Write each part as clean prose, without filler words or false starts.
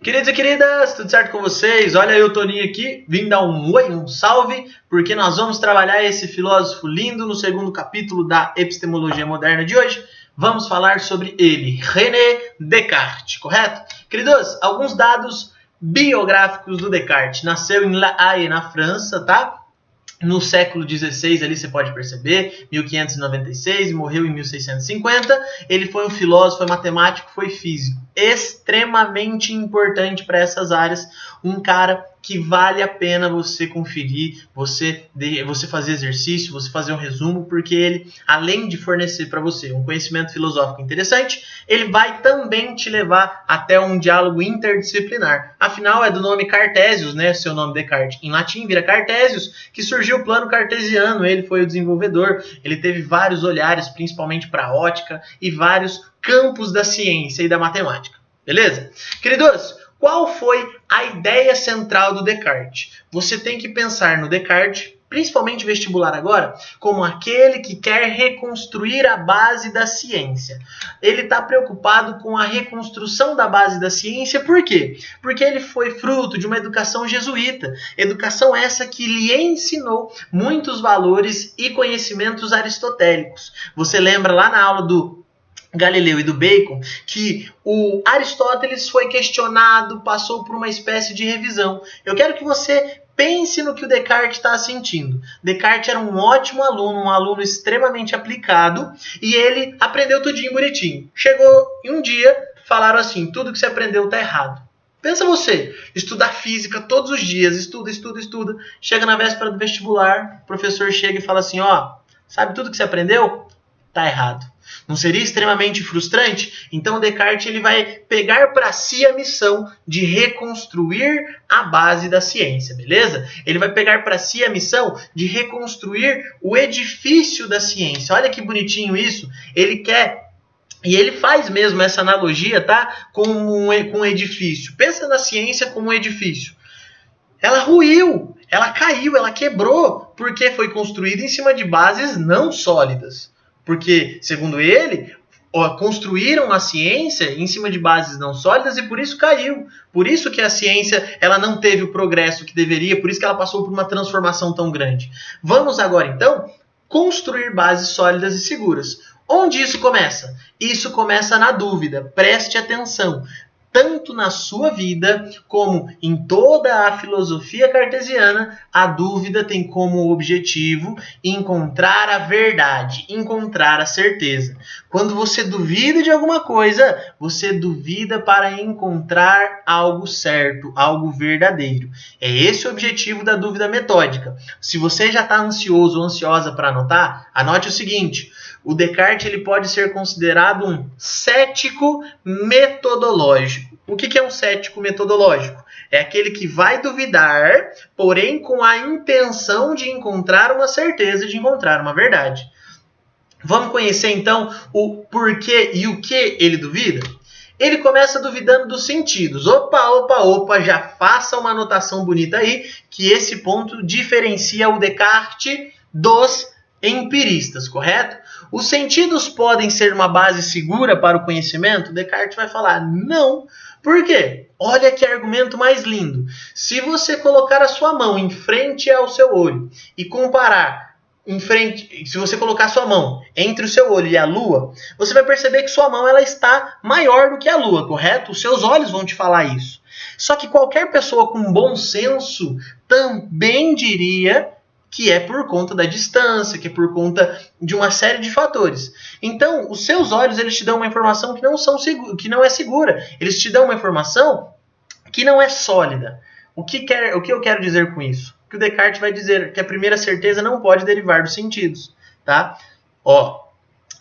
Queridos e queridas, tudo certo com vocês? Olha aí o Toninho aqui, vim dar um oi, um salve, porque nós vamos trabalhar esse filósofo lindo no segundo capítulo da Epistemologia Moderna de hoje. Vamos falar sobre ele, René Descartes, correto? Queridos, alguns dados biográficos do Descartes. Nasceu em La Haye, na França, tá? No século XVI, ali você pode perceber, 1596, morreu em 1650. Ele foi um filósofo, foi matemático, foi físico. Extremamente importante para essas áreas. Um cara que vale a pena você conferir, você fazer exercício, você fazer um resumo, porque ele, além de fornecer para você um conhecimento filosófico interessante, ele vai também te levar até um diálogo interdisciplinar. Afinal, é do nome Cartesius, né? Seu nome Descartes em latim vira Cartesius, que surgiu o plano cartesiano. Ele foi o desenvolvedor, ele teve vários olhares, principalmente para a ótica, e vários campos da ciência e da matemática. Beleza? Queridos, qual foi a ideia central do Descartes? Você tem que pensar no Descartes, principalmente vestibular agora, como aquele que quer reconstruir a base da ciência. Ele está preocupado com a reconstrução da base da ciência, por quê? Porque ele foi fruto de uma educação jesuíta, educação essa que lhe ensinou muitos valores e conhecimentos aristotélicos. Você lembra lá na aula do Galileu e do Bacon, que o Aristóteles foi questionado, passou por uma espécie de revisão. Eu quero que você pense no que o Descartes está sentindo. Descartes era um ótimo aluno, um aluno extremamente aplicado, e ele aprendeu tudinho bonitinho. Chegou e um dia falaram assim, tudo que você aprendeu está errado. Pensa você, estudar física todos os dias, estuda. Chega na véspera do vestibular, o professor chega e fala assim, sabe tudo que você aprendeu? Está errado. Não seria extremamente frustrante? Então Descartes ele vai pegar para si a missão de reconstruir a base da ciência, beleza? Ele vai pegar para si a missão de reconstruir o edifício da ciência. Olha que bonitinho isso. Ele quer, e ele faz mesmo essa analogia, tá? Com um edifício. Pensa na ciência como um edifício. Ela ruiu, ela caiu, ela quebrou, porque foi construída em cima de bases não sólidas. Porque, segundo ele, construíram a ciência em cima de bases não sólidas e por isso caiu. Por isso que a ciência ela não teve o progresso que deveria, por isso que ela passou por uma transformação tão grande. Vamos agora, então, construir bases sólidas e seguras. Onde isso começa? Isso começa na dúvida. Preste atenção. Tanto na sua vida, como em toda a filosofia cartesiana, a dúvida tem como objetivo encontrar a verdade, encontrar a certeza. Quando você duvida de alguma coisa, você duvida para encontrar algo certo, algo verdadeiro. É esse o objetivo da dúvida metódica. Se você já está ansioso ou ansiosa para anotar, anote o seguinte. O Descartes ele pode ser considerado um cético metodológico. O que é um cético metodológico? É aquele que vai duvidar, porém com a intenção de encontrar uma certeza, de encontrar uma verdade. Vamos conhecer então o porquê e o que ele duvida? Ele começa duvidando dos sentidos. Opa, já faça uma anotação bonita aí, que esse ponto diferencia o Descartes dos empiristas, correto? Os sentidos podem ser uma base segura para o conhecimento? Descartes vai falar não. Por quê? Olha que argumento mais lindo. Se você colocar a sua mão em frente ao seu olho e comparar se você colocar a sua mão entre o seu olho e a lua, você vai perceber que sua mão ela está maior do que a lua, correto? Os seus olhos vão te falar isso. Só que qualquer pessoa com bom senso também diria que é por conta da distância, que é por conta de uma série de fatores. Então, os seus olhos eles te dão uma informação que não é segura. Eles te dão uma informação que não é sólida. O que eu quero dizer com isso? Que o Descartes vai dizer que a primeira certeza não pode derivar dos sentidos. Tá?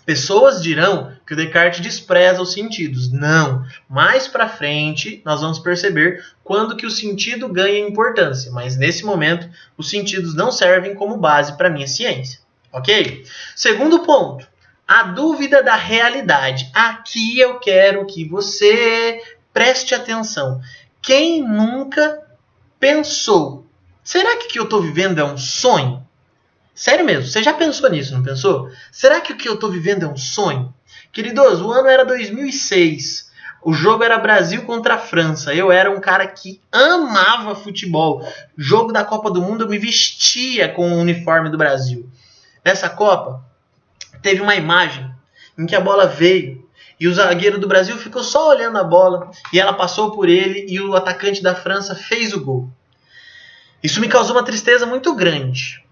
Pessoas dirão que o Descartes despreza os sentidos. Não. Mais para frente, nós vamos perceber quando que o sentido ganha importância. Mas nesse momento, os sentidos não servem como base para a minha ciência. Ok? Segundo ponto. A dúvida da realidade. Aqui eu quero que você preste atenção. Quem nunca pensou, será que o que eu estou vivendo é um sonho? Sério mesmo, você já pensou nisso, não pensou? Será que o que eu estou vivendo é um sonho? Queridos, o ano era 2006. O jogo era Brasil contra a França. Eu era um cara que amava futebol. Jogo da Copa do Mundo, eu me vestia com o uniforme do Brasil. Nessa Copa, teve uma imagem em que a bola veio e o zagueiro do Brasil ficou só olhando a bola e ela passou por ele e o atacante da França fez o gol. Isso me causou uma tristeza muito grande.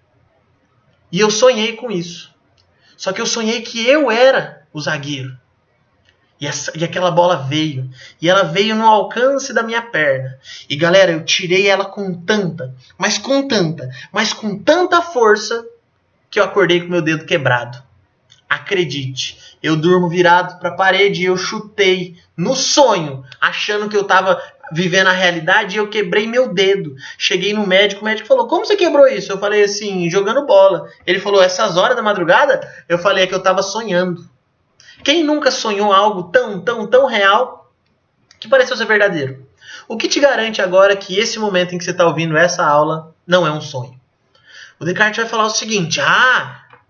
E eu sonhei com isso. Só que eu sonhei que eu era o zagueiro. E aquela bola veio. E ela veio no alcance da minha perna. E galera, eu tirei ela com tanta força que eu acordei com meu dedo quebrado. Acredite, eu durmo virado para a parede e eu chutei no sonho, achando que eu estava vivendo a realidade, e eu quebrei meu dedo. Cheguei no médico, o médico falou: como você quebrou isso? Eu falei assim: jogando bola. Ele falou: essas horas da madrugada? Eu falei: é que eu estava sonhando. Quem nunca sonhou algo tão real que pareceu ser verdadeiro? O que te garante agora que esse momento em que você está ouvindo essa aula não é um sonho? O Descartes vai falar o seguinte: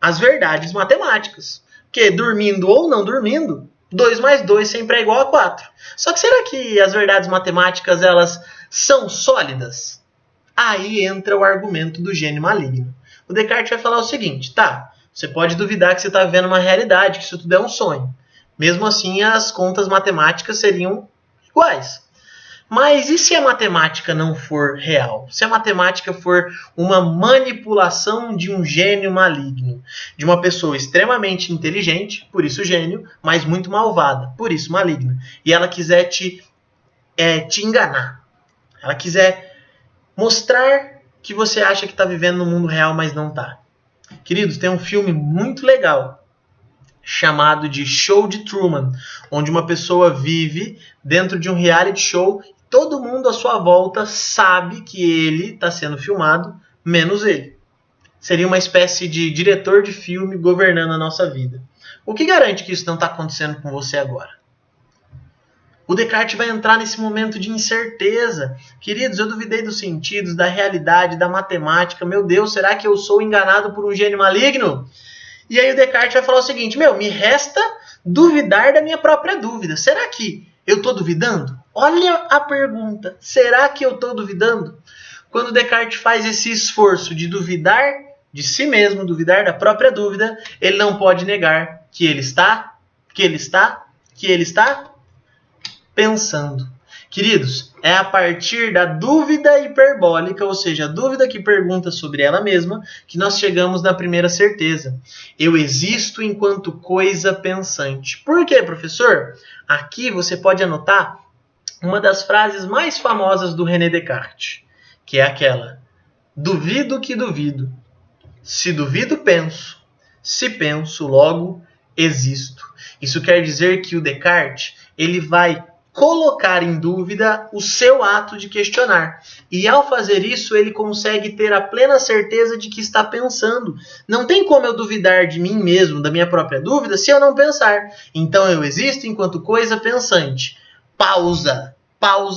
as verdades matemáticas. Porque dormindo ou não dormindo, 2 mais 2 sempre é igual a 4. Só que será que as verdades matemáticas elas são sólidas? Aí entra o argumento do gênio maligno. O Descartes vai falar o seguinte: tá, você pode duvidar que você está vivendo uma realidade, que isso tudo é um sonho. Mesmo assim, as contas matemáticas seriam iguais. Mas e se a matemática não for real? Se a matemática for uma manipulação de um gênio maligno, de uma pessoa extremamente inteligente, por isso gênio, mas muito malvada, por isso maligna, e ela quiser te enganar, ela quiser mostrar que você acha que está vivendo no mundo real, mas não está. Queridos, tem um filme muito legal chamado de Show de Truman, onde uma pessoa vive dentro de um reality show. Todo mundo à sua volta sabe que ele está sendo filmado, menos ele. Seria uma espécie de diretor de filme governando a nossa vida. O que garante que isso não está acontecendo com você agora? O Descartes vai entrar nesse momento de incerteza. Queridos, eu duvidei dos sentidos, da realidade, da matemática. Meu Deus, será que eu sou enganado por um gênio maligno? E aí o Descartes vai falar o seguinte: me resta duvidar da minha própria dúvida. Será que eu estou duvidando? Olha a pergunta. Será que eu estou duvidando? Quando Descartes faz esse esforço de duvidar de si mesmo, duvidar da própria dúvida, ele não pode negar que ele está pensando. Queridos, é a partir da dúvida hiperbólica, ou seja, a dúvida que pergunta sobre ela mesma, que nós chegamos na primeira certeza. Eu existo enquanto coisa pensante. Por quê, professor? Aqui você pode anotar uma das frases mais famosas do René Descartes, que é aquela: duvido que duvido. Se duvido, penso. Se penso, logo existo. Isso quer dizer que o Descartes ele vai colocar em dúvida o seu ato de questionar. E ao fazer isso, ele consegue ter a plena certeza de que está pensando. Não tem como eu duvidar de mim mesmo, da minha própria dúvida, se eu não pensar. Então eu existo enquanto coisa pensante. Pausa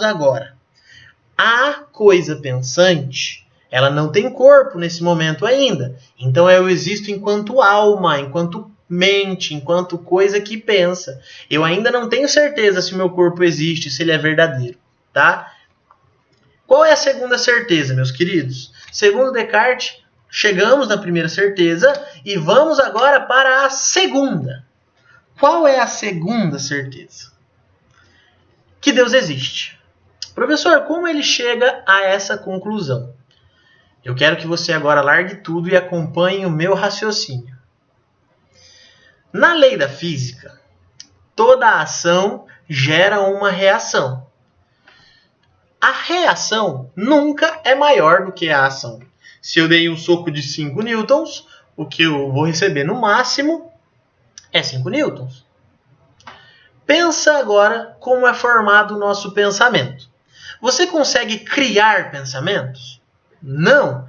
agora. A coisa pensante, ela não tem corpo nesse momento ainda. Então eu existo enquanto alma, enquanto mente, enquanto coisa que pensa. Eu ainda não tenho certeza se o meu corpo existe, se ele é verdadeiro, tá? Qual é a segunda certeza, meus queridos? Segundo Descartes, chegamos na primeira certeza e vamos agora para a segunda. Qual é a segunda certeza? Que Deus existe. Professor, como ele chega a essa conclusão? Eu quero que você agora largue tudo e acompanhe o meu raciocínio. Na lei da física, toda ação gera uma reação. A reação nunca é maior do que a ação. Se eu dei um soco de 5 newtons, o que eu vou receber no máximo é 5 newtons. Pensa agora como é formado o nosso pensamento. Você consegue criar pensamentos? Não.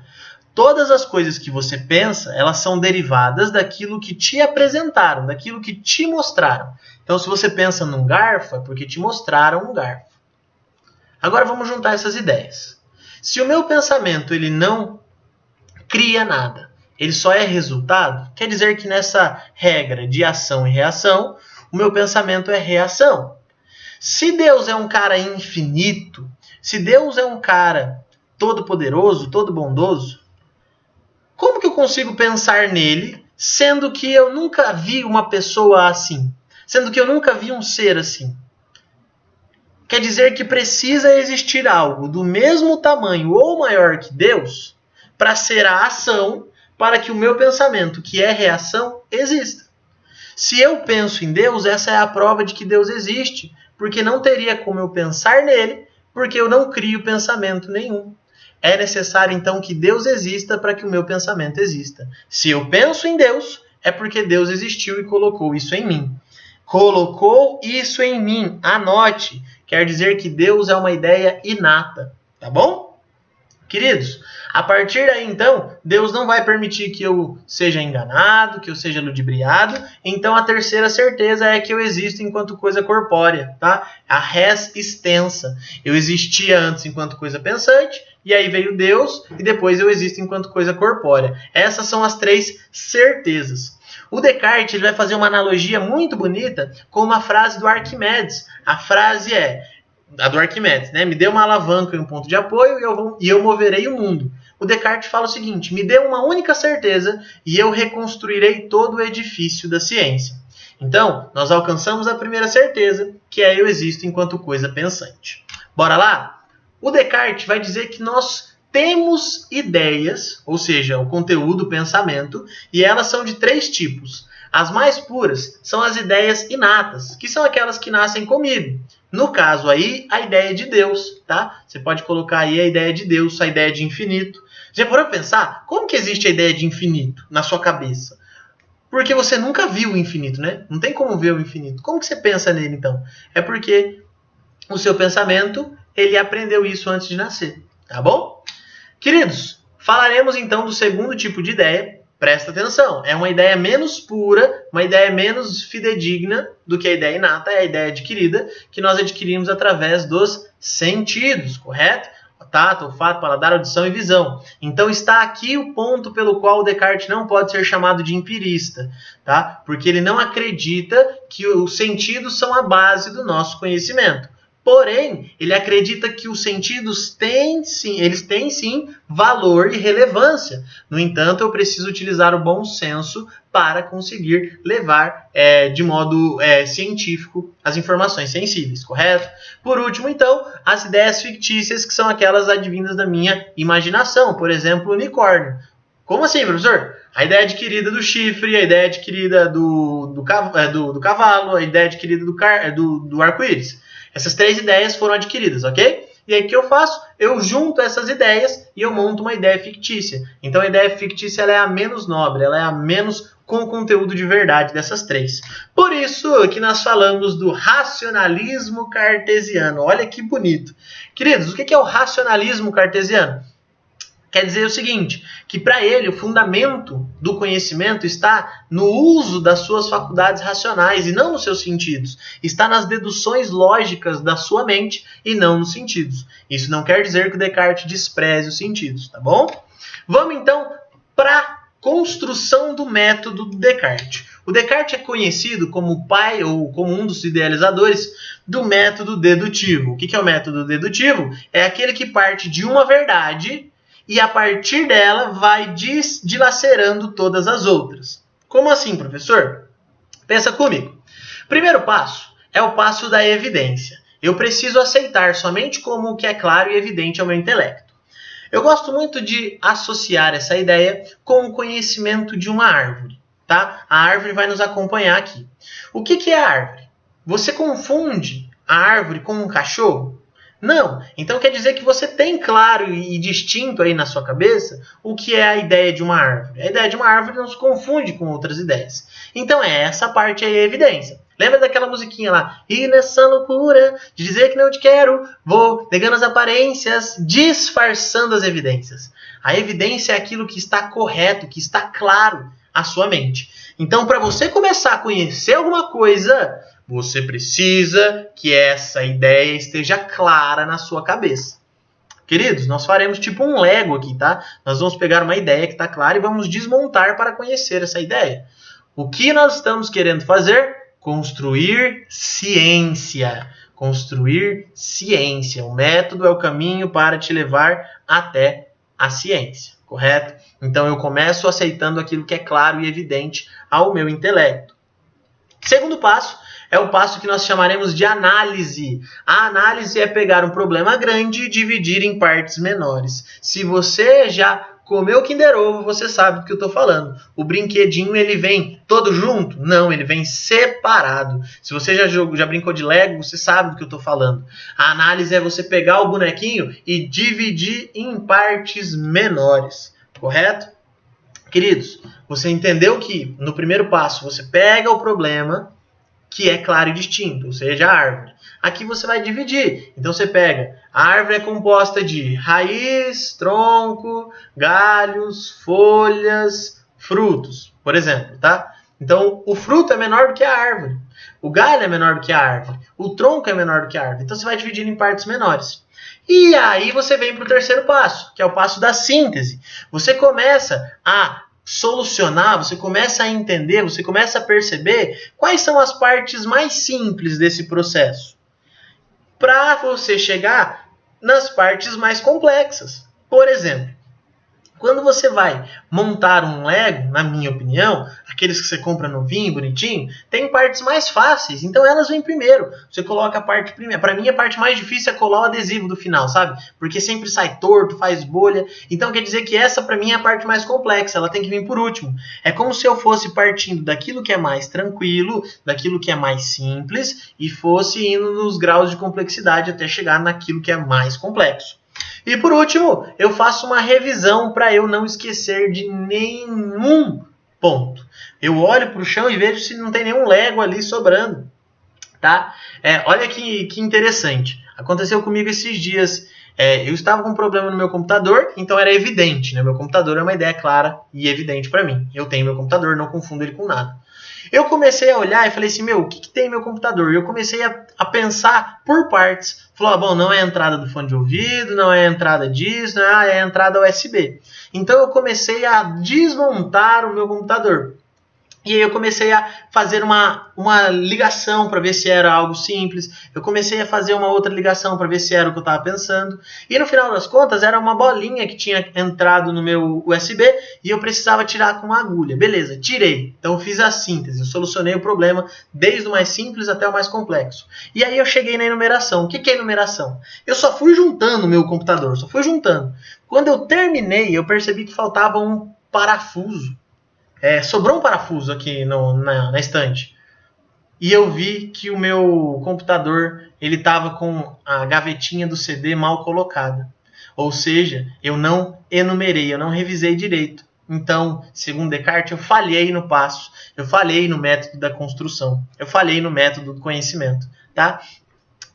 Todas as coisas que você pensa, elas são derivadas daquilo que te apresentaram, daquilo que te mostraram. Então, se você pensa num garfo, é porque te mostraram um garfo. Agora vamos juntar essas ideias. Se o meu pensamento ele não cria nada, ele só é resultado, quer dizer que nessa regra de ação e reação, o meu pensamento é reação. Se Deus é um cara infinito, se Deus é um cara todo-poderoso, todo bondoso, como que eu consigo pensar nele, sendo que eu nunca vi uma pessoa assim? Sendo que eu nunca vi um ser assim? Quer dizer que precisa existir algo do mesmo tamanho ou maior que Deus para ser a ação, para que o meu pensamento, que é reação, exista. Se eu penso em Deus, essa é a prova de que Deus existe, porque não teria como eu pensar nele, porque eu não crio pensamento nenhum. É necessário, então, que Deus exista para que o meu pensamento exista. Se eu penso em Deus, é porque Deus existiu e colocou isso em mim. Colocou isso em mim. Anote. Quer dizer que Deus é uma ideia inata. Tá bom? Queridos, a partir daí, então, Deus não vai permitir que eu seja enganado, que eu seja ludibriado. Então, a terceira certeza é que eu existo enquanto coisa corpórea, tá? A res extensa. Eu existia antes enquanto coisa pensante, e aí veio Deus, e depois eu existo enquanto coisa corpórea. Essas são as três certezas. O Descartes ele vai fazer uma analogia muito bonita com uma frase do Arquimedes. A frase é... a do Arquimedes, né? Me dê uma alavanca e um ponto de apoio e eu moverei o mundo. O Descartes fala o seguinte: me dê uma única certeza e eu reconstruirei todo o edifício da ciência. Então, nós alcançamos a primeira certeza, que é eu existo enquanto coisa pensante. Bora lá? O Descartes vai dizer que nós temos ideias, ou seja, o conteúdo, o pensamento, e elas são de três tipos. As mais puras são as ideias inatas, que são aquelas que nascem comigo. No caso aí, a ideia de Deus, tá? Você pode colocar aí a ideia de Deus, a ideia de infinito. Já parou pra pensar? Como que existe a ideia de infinito na sua cabeça? Porque você nunca viu o infinito, né? Não tem como ver o infinito. Como que você pensa nele, então? É porque o seu pensamento, ele aprendeu isso antes de nascer, tá bom? Queridos, falaremos então do segundo tipo de ideia. Presta atenção, é uma ideia menos pura, uma ideia menos fidedigna do que a ideia inata, é a ideia adquirida, que nós adquirimos através dos sentidos, correto? O tato, olfato, paladar, audição e visão. Então está aqui o ponto pelo qual o Descartes não pode ser chamado de empirista, tá? Porque ele não acredita que os sentidos são a base do nosso conhecimento. Porém, ele acredita que os sentidos têm sim valor e relevância. No entanto, eu preciso utilizar o bom senso para conseguir levar de modo científico as informações sensíveis, correto? Por último, então, as ideias fictícias, que são aquelas advindas da minha imaginação. Por exemplo, o unicórnio. Como assim, professor? A ideia adquirida do chifre, a ideia adquirida do cavalo, a ideia adquirida do arco-íris. Essas três ideias foram adquiridas, ok? E aí o que eu faço? Eu junto essas ideias e eu monto uma ideia fictícia. Então a ideia fictícia ela é a menos nobre, ela é a menos com conteúdo de verdade dessas três. Por isso que nós falamos do racionalismo cartesiano. Olha que bonito. Queridos, o que é o racionalismo cartesiano? Quer dizer o seguinte, que para ele o fundamento do conhecimento está no uso das suas faculdades racionais e não nos seus sentidos. Está nas deduções lógicas da sua mente e não nos sentidos. Isso não quer dizer que o Descartes despreze os sentidos, tá bom? Vamos então para a construção do método do Descartes. O Descartes é conhecido como o pai ou como um dos idealizadores do método dedutivo. O que é o método dedutivo? É aquele que parte de uma verdade e a partir dela vai dilacerando todas as outras. Como assim, professor? Pensa comigo. Primeiro passo é o passo da evidência. Eu preciso aceitar somente como o que é claro e evidente ao meu intelecto. Eu gosto muito de associar essa ideia com o conhecimento de uma árvore, tá? A árvore vai nos acompanhar aqui. O que é a árvore? Você confunde a árvore com um cachorro? Não. Então quer dizer que você tem claro e distinto aí na sua cabeça o que é a ideia de uma árvore. A ideia de uma árvore não se confunde com outras ideias. Então essa parte aí é a evidência. Lembra daquela musiquinha lá? E nessa loucura de dizer que não te quero, vou negando as aparências, disfarçando as evidências. A evidência é aquilo que está correto, que está claro à sua mente. Então para você começar a conhecer alguma coisa, você precisa que essa ideia esteja clara na sua cabeça. Queridos, nós faremos tipo um Lego aqui, tá? Nós vamos pegar uma ideia que está clara e vamos desmontar para conhecer essa ideia. O que nós estamos querendo fazer? Construir ciência. Construir ciência. O método é o caminho para te levar até a ciência, correto? Então eu começo aceitando aquilo que é claro e evidente ao meu intelecto. Segundo passo é o passo que nós chamaremos de análise. A análise é pegar um problema grande e dividir em partes menores. Se você já comeu Kinder Ovo, você sabe do que eu estou falando. O brinquedinho, ele vem todo junto? Não, ele vem separado. Se você já brincou de Lego, você sabe do que eu estou falando. A análise é você pegar o bonequinho e dividir em partes menores, correto? Queridos, você entendeu que no primeiro passo você pega o problema que é claro e distinto, ou seja, a árvore. Aqui você vai dividir. Então você pega, a árvore é composta de raiz, tronco, galhos, folhas, frutos, por exemplo, tá? Então o fruto é menor do que a árvore, o galho é menor do que a árvore, o tronco é menor do que a árvore. Então você vai dividir em partes menores. E aí você vem para o terceiro passo, que é o passo da síntese. Você começa a solucionar, você começa a entender, você começa a perceber quais são as partes mais simples desse processo, para você chegar nas partes mais complexas. Por exemplo, quando você vai montar um Lego, na minha opinião, aqueles que você compra novinho, bonitinho, tem partes mais fáceis, então elas vêm primeiro. Você coloca a parte primeira. Para mim, a parte mais difícil é colar o adesivo do final, sabe? Porque sempre sai torto, faz bolha. Então quer dizer que essa, para mim, é a parte mais complexa. Ela tem que vir por último. É como se eu fosse partindo daquilo que é mais tranquilo, daquilo que é mais simples, e fosse indo nos graus de complexidade até chegar naquilo que é mais complexo. E por último, eu faço uma revisão para eu não esquecer de nenhum ponto. Eu olho para o chão e vejo se não tem nenhum Lego ali sobrando, tá? Olha que interessante. Aconteceu comigo esses dias. Eu estava com um problema no meu computador, então era evidente, né? Meu computador é uma ideia clara e evidente para mim. Eu tenho meu computador, não confundo ele com nada. Eu comecei a olhar e falei assim, o que tem no meu computador? E eu comecei a pensar por partes. Falou, bom, não é a entrada do fone de ouvido, não é a entrada disso, é a entrada USB. Então eu comecei a desmontar o meu computador. E aí eu comecei a fazer uma ligação para ver se era algo simples. Eu comecei a fazer uma outra ligação para ver se era o que eu estava pensando. E no final das contas era uma bolinha que tinha entrado no meu USB e eu precisava tirar com uma agulha. Beleza, tirei. Então eu fiz a síntese, eu solucionei o problema desde o mais simples até o mais complexo. E aí eu cheguei na enumeração. O que é enumeração? Eu só fui juntando o meu computador, só fui juntando. Quando eu terminei, eu percebi que faltava um parafuso. Sobrou um parafuso aqui na estante. E eu vi que o meu computador ele estava com a gavetinha do CD mal colocada. Ou seja, eu não enumerei, eu não revisei direito. Então, segundo Descartes, eu falhei no passo, eu falhei no método da construção, eu falhei no método do conhecimento, tá?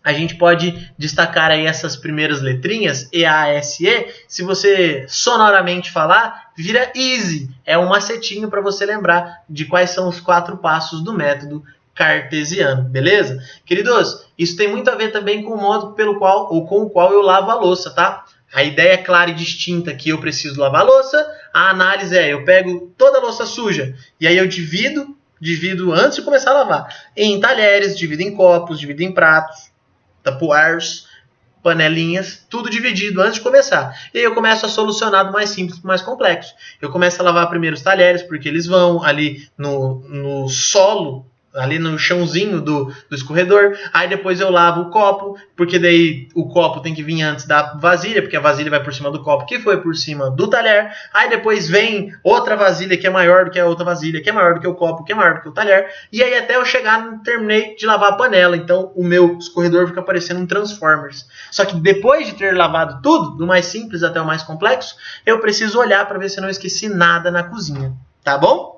A gente pode destacar aí essas primeiras letrinhas, E, A, S, E. Se você sonoramente falar, vira easy. É um macetinho para você lembrar de quais são os 4 passos do método cartesiano, beleza? Queridos, isso tem muito a ver também com o modo com o qual eu lavo a louça, tá? A ideia é clara e distinta que eu preciso lavar a louça. A análise eu pego toda a louça suja e aí eu divido antes de começar a lavar, em talheres, divido em copos, divido em pratos, tapuars, panelinhas, tudo dividido antes de começar. E aí eu começo a solucionar do mais simples para o mais complexo. Eu começo a lavar primeiro os talheres, porque eles vão ali no solo, ali no chãozinho do escorredor. Aí depois eu lavo o copo, porque daí o copo tem que vir antes da vasilha, porque a vasilha vai por cima do copo, que foi por cima do talher. Aí depois vem outra vasilha que é maior do que a outra vasilha, que é maior do que o copo, que é maior do que o talher. E aí até eu chegar, terminei de lavar a panela. Então o meu escorredor fica parecendo um Transformers. Só que depois de ter lavado tudo, do mais simples até o mais complexo, eu preciso olhar para ver se eu não esqueci nada na cozinha. Tá bom?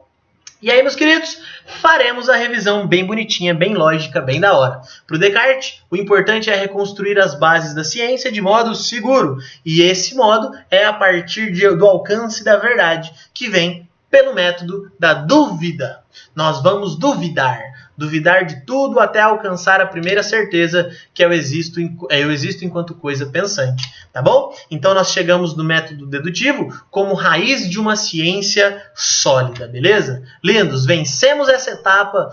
E aí, meus queridos, faremos a revisão bem bonitinha, bem lógica, bem da hora. Para o Descartes, o importante é reconstruir as bases da ciência de modo seguro. E esse modo é a partir do alcance da verdade, que vem pelo método da dúvida. Nós vamos duvidar de tudo até alcançar a primeira certeza, que eu existo enquanto coisa pensante, tá bom? Então nós chegamos no método dedutivo como raiz de uma ciência sólida, beleza? Lindos, vencemos essa etapa.